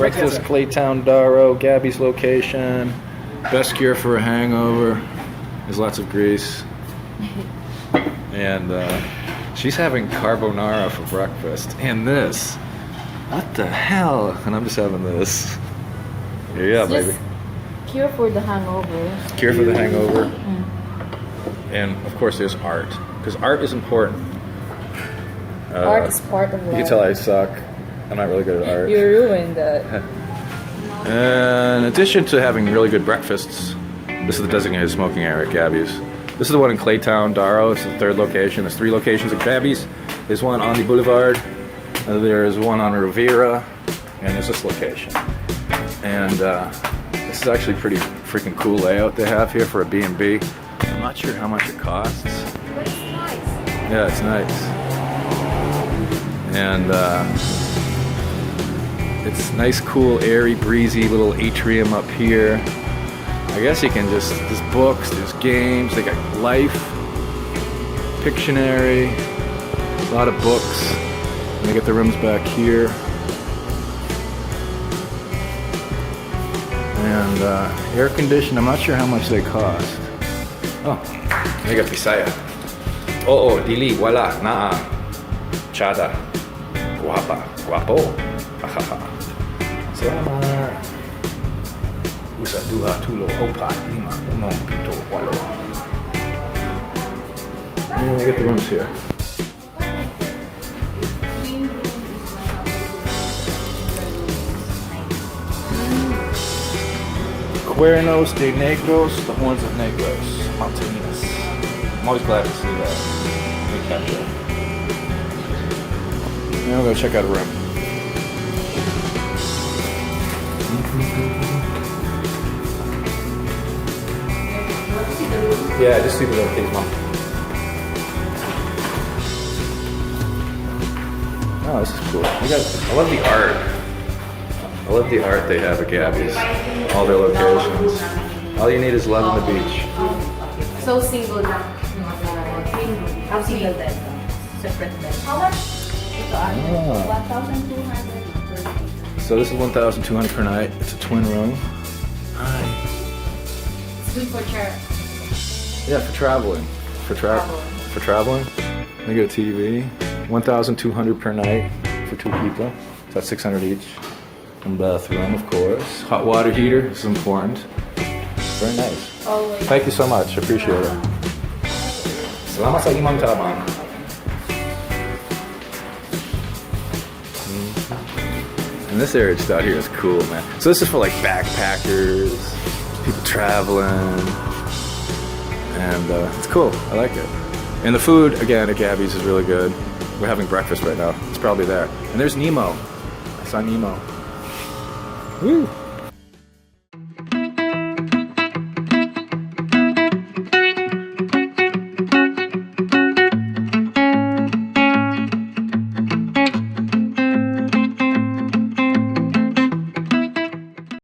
Breakfast, Claytown, Daro, Gabby's location. Best cure for a hangover is lots of grease. And she's having carbonara for breakfast. And this. What the hell? And I'm just having this. Yeah, baby. Cure for the hangover. Cure for the hangover. And of course there's art. Because art is important. Art is part of life. You can tell I suck. I'm not really good at art. You ruined that. In addition to having really good breakfasts, this is the designated smoking area at Gabby's. This is the one in Claytown, Daro. It's the third location. There's 3 locations at Gabby's. There's one on the Boulevard. There's one on Rivera. And there's this location. And this is actually pretty freaking cool layout they have here for a B&B. I'm not sure how much it costs. But it's nice. Yeah, it's nice. And it's nice, cool, airy, breezy little atrium up here. I guess you can just, there's books, there's games, they got Life, Pictionary, a lot of books. And they get the rooms back here. And air conditioned, I'm not sure how much they cost. Oh, they got Bisaya. Oh, dili, wala, naa, chada, guapa, guapo, hahaha. Salamat. Usa, dua, tulo, opat, lima, uno, pito, walo. And we get the rooms here. Cuernos de Negros, the horns of Negros, Mountainous. I'm always glad to see that. We capture. Now we'll go check out a room. Yeah, just see the little case, Mom. Oh, this is cool. I love the art. I love the art they have at Gabby's. All their locations. All you need is love on the beach. So single lang. How single bed? Separate bed. How much? Ito 1,200. So this is 1,200 per night. It's a twin room. Hi. It's good for chair. Yeah, for traveling. For traveling. They get a TV. 1,200 per night for 2 people. So that's 600 each. And bathroom, of course. Hot water heater. This is important. Very nice. Always. Thank you so much. Appreciate it. Salamat sa imong tabang. And this area just out here is cool, man. So this is for like backpackers, people traveling, and it's cool. I like it. And the food, again, at Gabby's is really good. We're having breakfast right now. It's probably there. And there's Nemo. I saw Nemo. Woo!